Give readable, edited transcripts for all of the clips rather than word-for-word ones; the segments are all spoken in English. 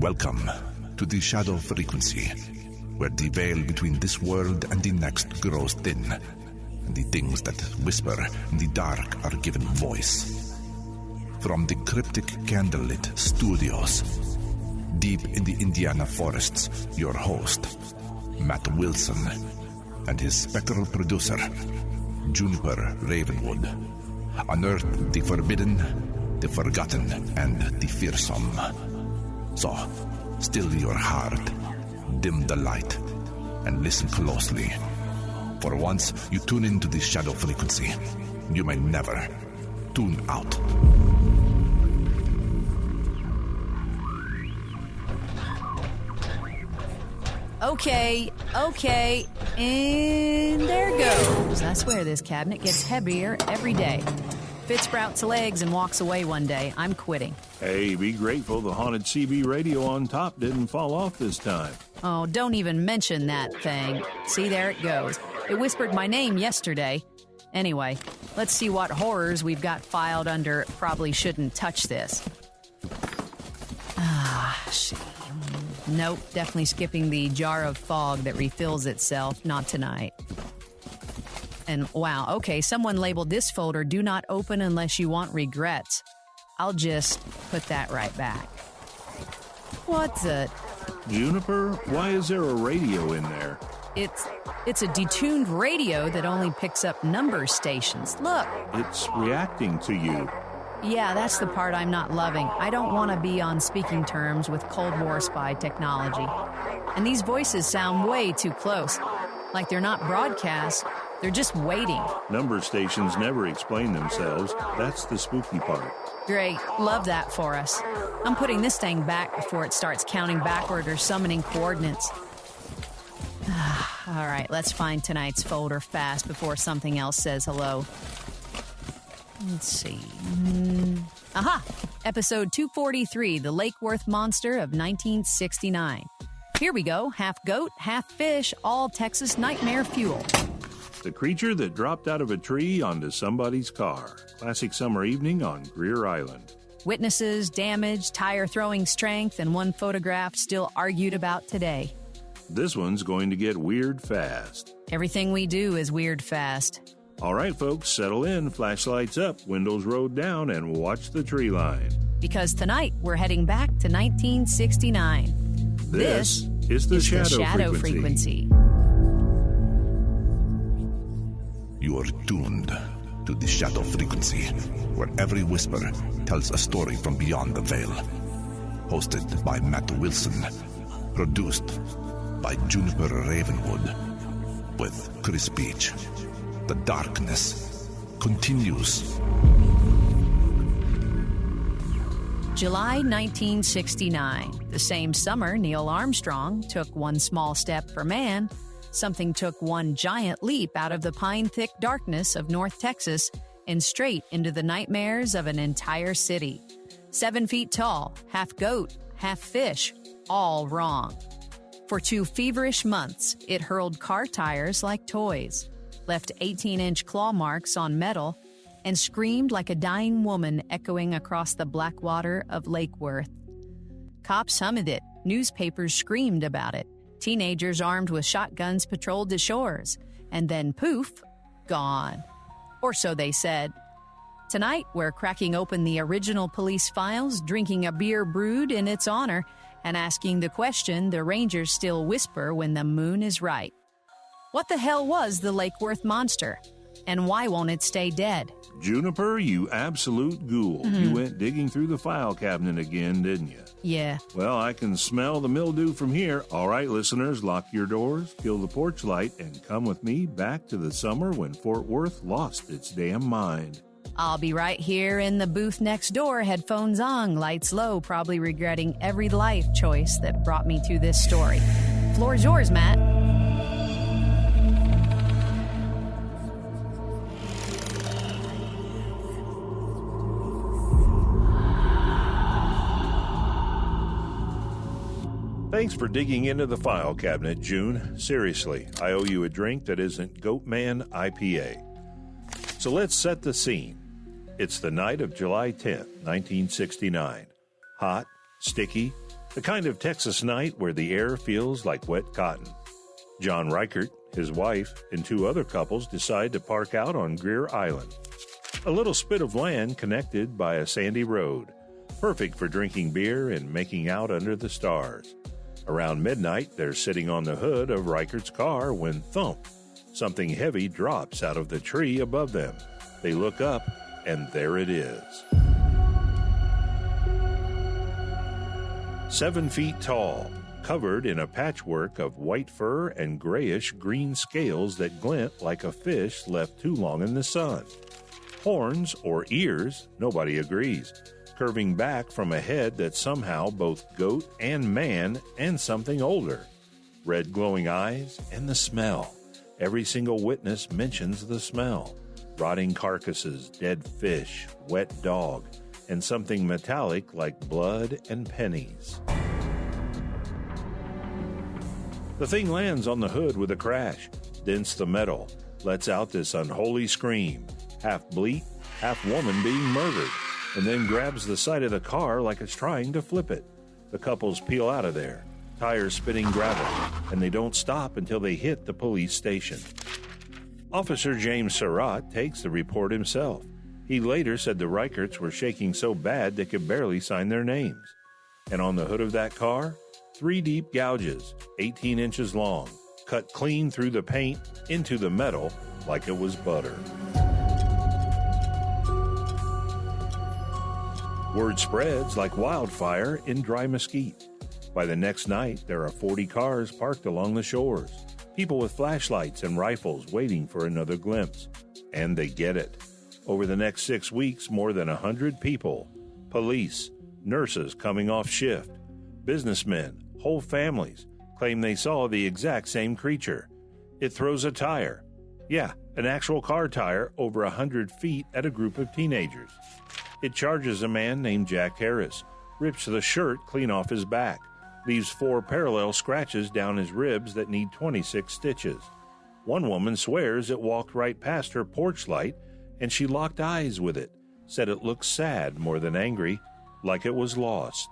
Welcome to the shadow frequency, where the veil between this world and the next grows thin, and the things that whisper in the dark are given voice. From the cryptic candlelit studios, deep in the Indiana forests, your host, Matt Wilson, and his spectral producer, Juniper Ravenwood, unearth the forbidden, the forgotten, and the fearsome. So, still your heart, dim the light, and listen closely. For once you tune into the shadow frequency, you may never tune out. Okay, and there goes. I swear this cabinet gets heavier every day. If it sprouts legs and walks away one day, I'm quitting. Hey, be grateful the haunted CB radio on top didn't fall off this time. Oh, don't even mention that thing. See, there it goes. It whispered my name yesterday. Anyway, let's see what horrors we've got filed under probably shouldn't touch this. Shit. Nope, definitely skipping the jar of fog that refills itself. Not tonight. And wow, okay, someone labeled this folder, do not open unless you want regrets. I'll just put that right back. What the? Juniper, why is there a radio in there? It's a detuned radio that only picks up number stations. Look. It's reacting to you. Yeah, that's the part I'm not loving. I don't want to be on speaking terms with Cold War spy technology. And these voices sound way too close. Like they're not broadcast, they're just waiting. Number stations never explain themselves. That's the spooky part. Great. Love that for us. I'm putting this thing back before it starts counting backward or summoning coordinates. All right, let's find tonight's folder fast before something else says hello. Let's see. Aha! Episode 243, The Lake Worth Monster of 1969. Here we go. Half goat, half fish, all Texas nightmare fuel. The creature that dropped out of a tree onto somebody's car. Classic summer evening on Greer Island. Witnesses, damage, tire-throwing strength, and one photograph still argued about today. This one's going to get weird fast. Everything we do is weird fast. All right, folks, settle in, flashlights up, windows rolled down, and watch the tree line. Because tonight we're heading back to 1969. This is the shadow frequency. You are tuned to the shadow frequency, where every whisper tells a story from beyond the veil. Hosted by Matt Wilson. Produced by Juniper Ravenwood. With Chris Beach. The darkness continues. July 1969. The same summer Neil Armstrong took one small step for man, something took one giant leap out of the pine-thick darkness of North Texas and straight into the nightmares of an entire city. 7 feet tall, half goat, half fish, all wrong. For 2 feverish months, it hurled car tires like toys, left 18-inch claw marks on metal, and screamed like a dying woman echoing across the black water of Lake Worth. Cops hummed it, newspapers screamed about it, teenagers armed with shotguns patrolled the shores, and then poof, gone. Or so they said. Tonight, we're cracking open the original police files, drinking a beer brewed in its honor, and asking the question the rangers still whisper when the moon is right. What the hell was the Lake Worth monster? And why won't it stay dead? Juniper, you absolute ghoul. You went digging through the file cabinet again, didn't you? Yeah. Well, I can smell the mildew from here. All right, listeners, lock your doors, kill the porch light, and come with me back to the summer when Fort Worth lost its damn mind. I'll be right here in the booth next door, headphones on, lights low, probably regretting every life choice that brought me to this story. Floor's yours, Matt. Thanks for digging into the file cabinet, June. Seriously, I owe you a drink that isn't Goatman IPA. So let's set the scene. It's the night of July 10th, 1969. Hot, sticky, The kind of Texas night where the air feels like wet cotton. John Reichert, his wife, and two other couples decide to park out on Greer Island. A little spit of land connected by a sandy road, perfect for drinking beer and making out under the stars. Around midnight, they're sitting on the hood of Reichert's car when thump, something heavy drops out of the tree above them. They look up, and there it is. 7 feet tall, covered in a patchwork of white fur and grayish-green scales that glint like a fish left too long in the sun. Horns or ears, nobody agrees, curving back from a head that's somehow both goat and man and something older. Red glowing eyes and the smell. Every single witness mentions the smell. Rotting carcasses, dead fish, wet dog, and something metallic like blood and pennies. The thing lands on the hood with a crash, dents the metal, lets out this unholy scream, half bleat, half woman being murdered, and then grabs the side of the car like it's trying to flip it. The couples peel out of there, tires spitting gravel, and they don't stop until they hit the police station. Officer James Surratt takes the report himself. He later said the Reicherts were shaking so bad they could barely sign their names. And on the hood of that car, 3 deep gouges, 18 inches long, cut clean through the paint into the metal like it was butter. Word spreads like wildfire in Dry Mesquite. By the next night, there are 40 cars parked along the shores, people with flashlights and rifles waiting for another glimpse. And they get it. Over the next 6 weeks, more than 100 people, police, nurses coming off shift, businessmen, whole families, claim they saw the exact same creature. It throws a tire. Yeah, an actual car tire over 100 feet at a group of teenagers. It charges a man named Jack Harris, rips the shirt clean off his back, leaves 4 parallel scratches down his ribs that need 26 stitches. One woman swears it walked right past her porch light and she locked eyes with it, said it looked sad more than angry, like it was lost.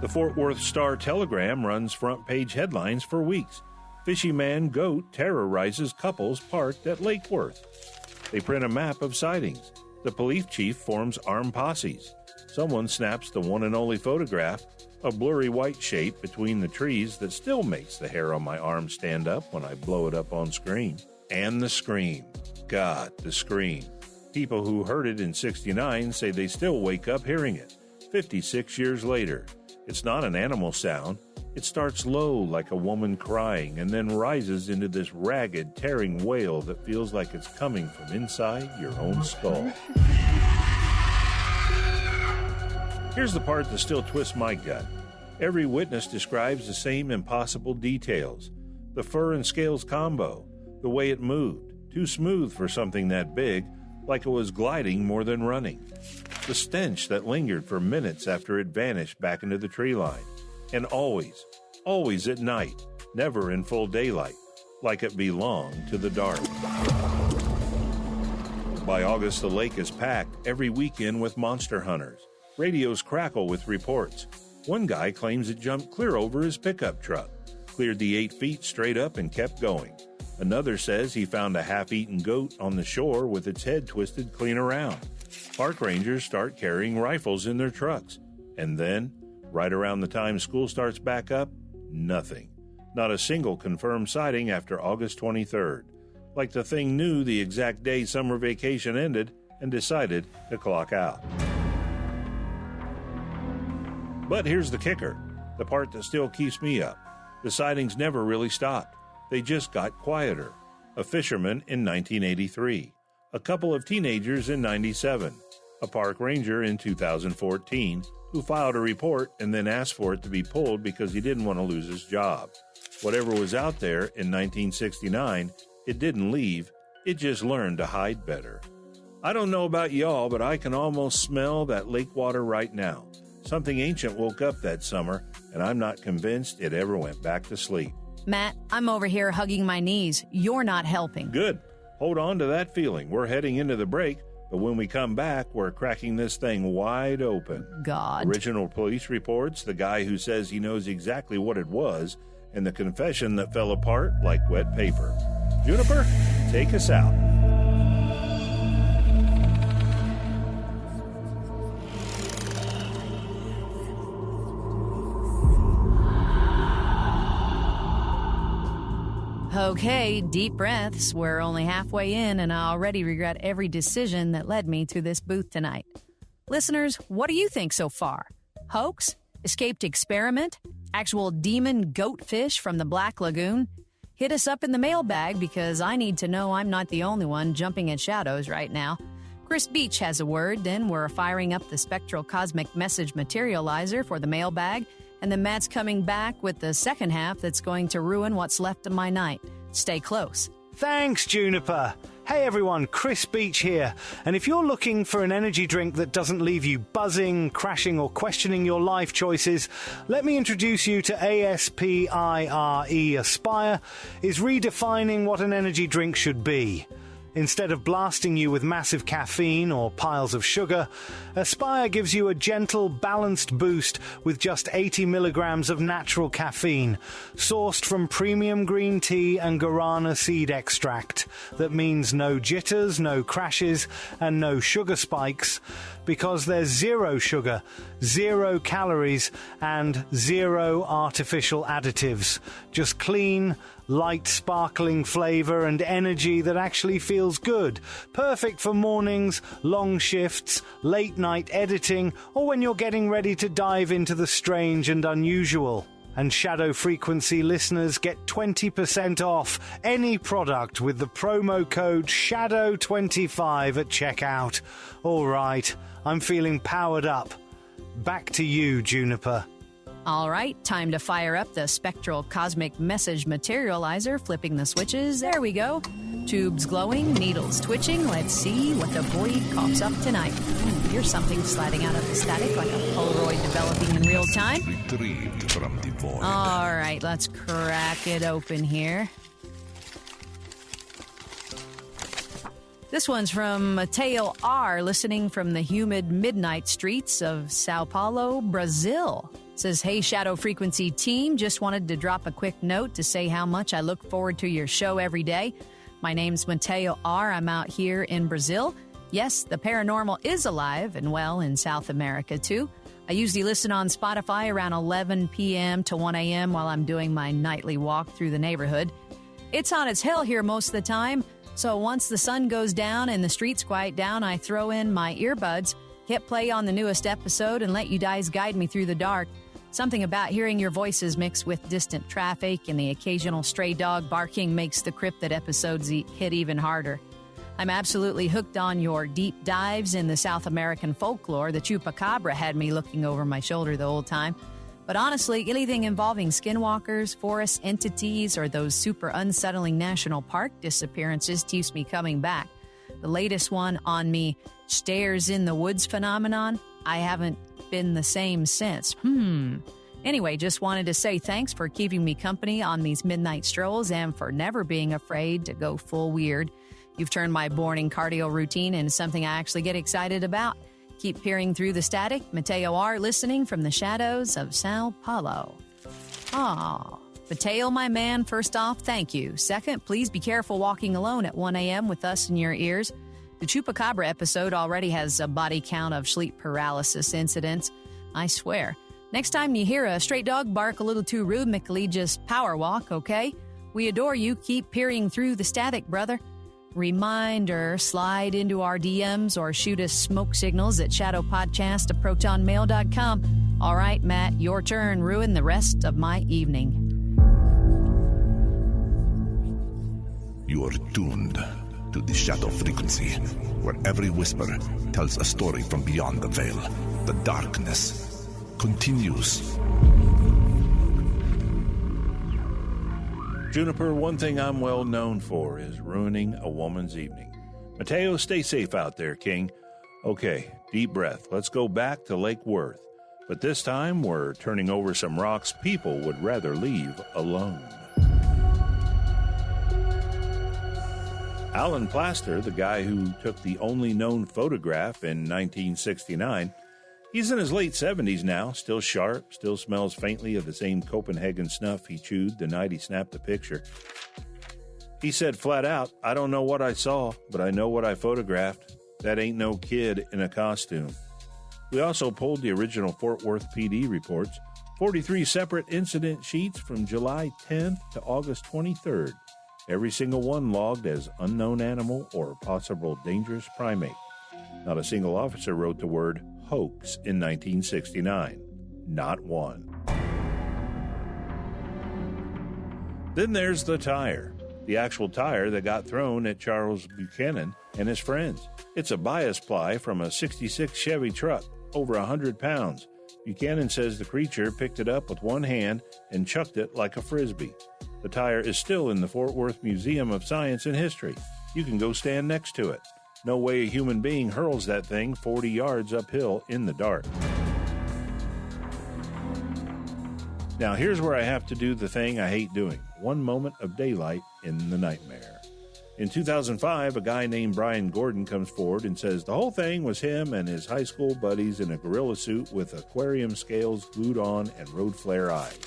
The Fort Worth Star-Telegram runs front-page headlines for weeks. Fishy man goat terrorizes couples parked at Lake Worth. They print a map of sightings. The police chief forms armed posses. Someone snaps the one and only photograph, a blurry white shape between the trees that still makes the hair on my arm stand up when I blow it up on screen. And the scream. God, the scream. People who heard it in '69 say they still wake up hearing it, 56 years later. It's not an animal sound. It starts low like a woman crying and then rises into this ragged, tearing wail that feels like it's coming from inside your own skull. Here's the part that still twists my gut. Every witness describes the same impossible details. The fur and scales combo, the way it moved, too smooth for something that big, like it was gliding more than running. The stench that lingered for minutes after it vanished back into the tree line. And always at night, never in full daylight, like it belonged to the dark. By August, the lake is packed every weekend with monster hunters. Radios crackle with reports. One guy claims it jumped clear over his pickup truck, cleared the 8 feet straight up and kept going. Another says he found a half-eaten goat on the shore with its head twisted clean around. Park rangers start carrying rifles in their trucks. And then, right around the time school starts back up, nothing. Not a single confirmed sighting after August 23rd. Like the thing knew the exact day summer vacation ended and decided to clock out. But here's the kicker, the part that still keeps me up. The sightings never really stopped. They just got quieter. A fisherman in 1983. A couple of teenagers in 97. A park ranger in 2014 who filed a report and then asked for it to be pulled because he didn't want to lose his job. Whatever was out there in 1969, it didn't leave. It just learned to hide better. I don't know about y'all, but I can almost smell that lake water right now. Something ancient woke up that summer, and I'm not convinced it ever went back to sleep. Matt, I'm over here hugging my knees. You're not helping. Good. Hold on to that feeling. We're heading into the break, But when we come back, we're cracking this thing wide open. God. Original police reports, the guy who says he knows exactly what it was, and the confession that fell apart like wet paper. Juniper, take us out. Okay, deep breaths. We're only halfway in, and I already regret every decision that led me to this booth tonight. Listeners, what do you think so far? Hoax? Escaped experiment? Actual demon goatfish from the Black Lagoon? Hit us up in the mailbag because I need to know I'm not the only one jumping at shadows right now. Chris Beach has a word, then we're firing up the spectral cosmic message materializer for the mailbag, and then Matt's coming back with the second half that's going to ruin what's left of my night. Stay close. Thanks, Juniper. Hey everyone, Chris Beach here. And if you're looking for an energy drink that doesn't leave you buzzing, crashing, or questioning your life choices, let me introduce you to ASPIRE. Aspire is redefining what an energy drink should be. Instead of blasting you with massive caffeine or piles of sugar, Aspire gives you a gentle, balanced boost with just 80 milligrams of natural caffeine, sourced from premium green tea and guarana seed extract. That means no jitters, no crashes, and no sugar spikes, because there's zero sugar, 0 calories, and 0 artificial additives. Just clean, light, sparkling flavor and energy that actually feels good. Perfect for mornings, long shifts, late night editing, or when you're getting ready to dive into the strange and unusual. And Shadow Frequency listeners get 20% off any product with the promo code SHADOW25 at checkout. All right, I'm feeling powered up. Back to you, Juniper. All right, time to fire up the spectral cosmic message materializer, flipping the switches. There we go. Tubes glowing, needles twitching. Let's see what the void coughs up tonight. Here's something sliding out of the static like a Polaroid developing in real time. Retrieved from the void. All right, let's crack it open here. This one's from Mateo R., listening from the humid midnight streets of Sao Paulo, Brazil. Says, hey, Shadow Frequency team, just wanted to drop a quick note to say how much I look forward to your show every day. My name's Mateo R. I'm out here in Brazil. Yes, the paranormal is alive and well in South America, too. I usually listen on Spotify around 11 p.m. to 1 a.m. while I'm doing my nightly walk through the neighborhood. It's hot as hell here most of the time, so once the sun goes down and the streets quiet down, I throw in my earbuds, hit play on the newest episode, and let you guys guide me through the dark. Something about hearing your voices mixed with distant traffic and the occasional stray dog barking makes the cryptid episodes hit even harder. I'm absolutely hooked on your deep dives in the South American folklore. The Chupacabra had me looking over my shoulder the whole time. But honestly, anything involving skinwalkers, forest entities, or those super unsettling national park disappearances keeps me coming back. The latest one on me, stairs in the woods phenomenon, I haven't been the same since. Anyway, just wanted to say thanks for keeping me company on these midnight strolls and for never being afraid to go full weird. You've turned my morning cardio routine into something I actually get excited about. Keep peering through the static. Mateo R. listening from the shadows of Sao Paulo. Aw. Mateo, my man, first off, thank you. Second, please be careful walking alone at 1 a.m. with us in your ears. The Chupacabra episode already has a body count of sleep paralysis incidents. I swear. Next time you hear a stray dog bark a little too rhythmically, just power walk, okay? We adore you. Keep peering through the static, brother. Reminder, slide into our DMs or shoot us smoke signals at shadowpodcast@protonmail.com. All right, Matt, your turn. Ruin the rest of my evening. You are tuned to the Shadow Frequency, where every whisper tells a story from beyond the veil. The darkness continues. Juniper, one thing I'm well known for is ruining a woman's evening. Mateo, stay safe out there, King. Okay, deep breath. Let's go back to Lake Worth. But this time, we're turning over some rocks people would rather leave alone. Alan Plaster, the guy who took the only known photograph in 1969, he's in his late 70s now, still sharp, still smells faintly of the same Copenhagen snuff he chewed the night he snapped the picture. He said flat out, "I don't know what I saw, but I know what I photographed. That ain't no kid in a costume." We also pulled the original Fort Worth PD reports, 43 separate incident sheets from July 10th to August 23rd. Every single one logged as unknown animal or possible dangerous primate. Not a single officer wrote the word hoax in 1969. Not one. Then there's the tire. The actual tire that got thrown at Charles Buchanan and his friends. It's a bias ply from a 66 Chevy truck, over 100 pounds. Buchanan says the creature picked it up with one hand and chucked it like a frisbee. The tire is still in the Fort Worth Museum of Science and History. You can go stand next to it. No way a human being hurls that thing 40 yards uphill in the dark. Now here's where I have to do the thing I hate doing. One moment of daylight in the nightmare. In 2005, a guy named Brian Gordon comes forward and says the whole thing was him and his high school buddies in a gorilla suit with aquarium scales glued on and road flare eyes.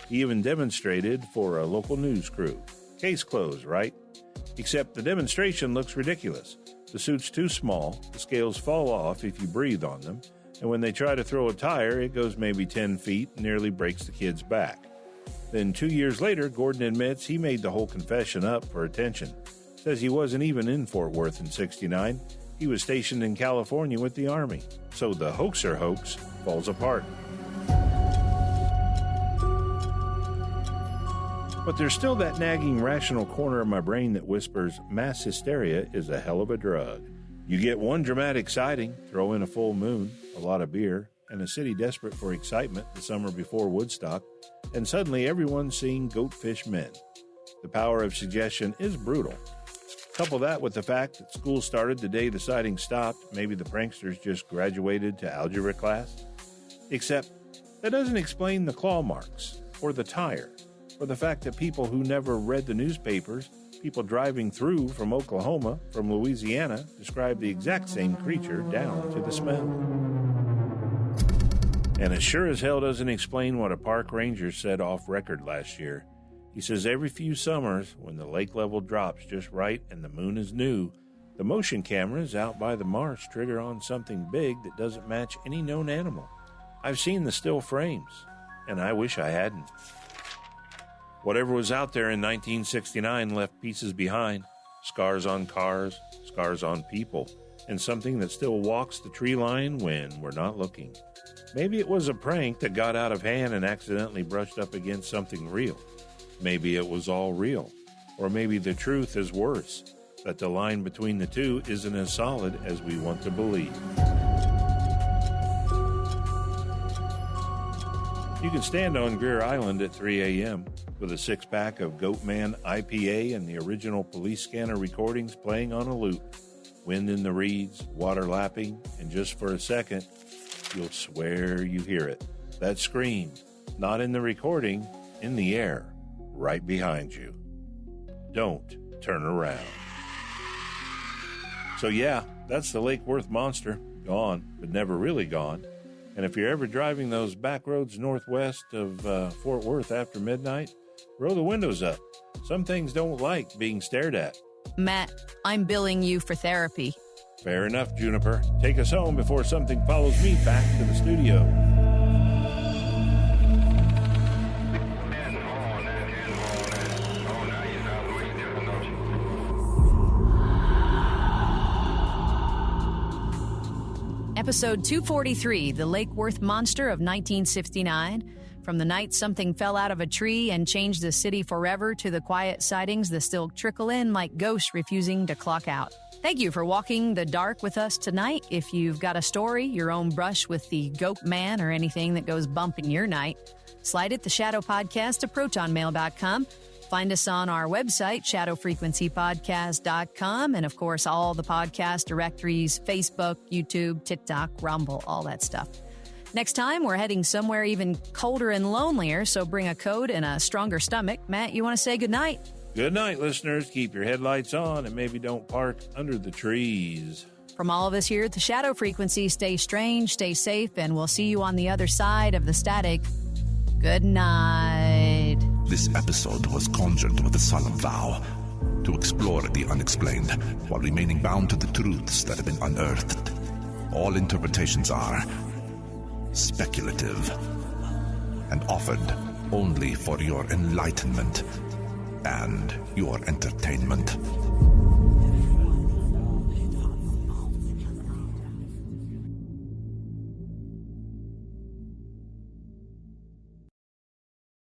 He even demonstrated for a local news crew. Case closed, right? Except the demonstration looks ridiculous. The suit's too small, the scales fall off if you breathe on them, and when they try to throw a tire, it goes maybe 10 feet and nearly breaks the kid's back. Then 2 years later, Gordon admits he made the whole confession up for attention. Says he wasn't even in Fort Worth in '69. He was stationed in California with the Army. So the hoaxer hoax falls apart. But there's still that nagging rational corner of my brain that whispers mass hysteria is a hell of a drug. You get one dramatic sighting, throw in a full moon, a lot of beer, and a city desperate for excitement the summer before Woodstock, and suddenly everyone's seeing goatfish men. The power of suggestion is brutal. Couple that with the fact that school started the day the sighting stopped, maybe the pranksters just graduated to algebra class. Except that doesn't explain the claw marks, or the tire, or the fact that people who never read the newspapers, people driving through from Oklahoma, from Louisiana, describe the exact same creature down to the smell. And it sure as hell doesn't explain what a park ranger said off record last year. He says every few summers, when the lake level drops just right and the moon is new, the motion cameras out by the marsh trigger on something big that doesn't match any known animal. I've seen the still frames, and I wish I hadn't. Whatever was out there in 1969 left pieces behind, scars on cars, scars on people, and something that still walks the tree line when we're not looking. Maybe it was a prank that got out of hand and accidentally brushed up against something real. Maybe it was all real. Or maybe the truth is worse, that the line between the two isn't as solid as we want to believe. You can stand on Greer Island at 3 a.m. with a six-pack of Goatman IPA and the original police scanner recordings playing on a loop. Wind in the reeds, water lapping, and just for a second, you'll swear you hear it. That scream, not in the recording, in the air, right behind you. Don't turn around. So yeah, that's the Lake Worth monster. Gone, but never really gone. And if you're ever driving those back roads northwest of Fort Worth after midnight, roll the windows up. Some things don't like being stared at. Matt, I'm billing you for therapy. Fair enough, Juniper. Take us home before something follows me back to the studio. Episode 243, The Lake Worth Monster of 1969. From the night something fell out of a tree and changed the city forever to the quiet sightings that still trickle in like ghosts refusing to clock out. Thank you for walking the dark with us tonight. If you've got a story, your own brush with the goat man, or anything that goes bump in your night, slide it the Shadow Podcast to protonmail.com. Find us on our website, shadowfrequencypodcast.com, and of course, all the podcast directories, Facebook, YouTube, TikTok, Rumble, all that stuff. Next time, we're heading somewhere even colder and lonelier, so bring a coat and a stronger stomach. Matt, you want to say goodnight? Good night, listeners. Keep your headlights on and maybe don't park under the trees. From all of us here at the Shadow Frequency, stay strange, stay safe, and we'll see you on the other side of the static. Good night. This episode was conjured with a solemn vow to explore the unexplained while remaining bound to the truths that have been unearthed. All interpretations are speculative and offered only for your enlightenment and your entertainment.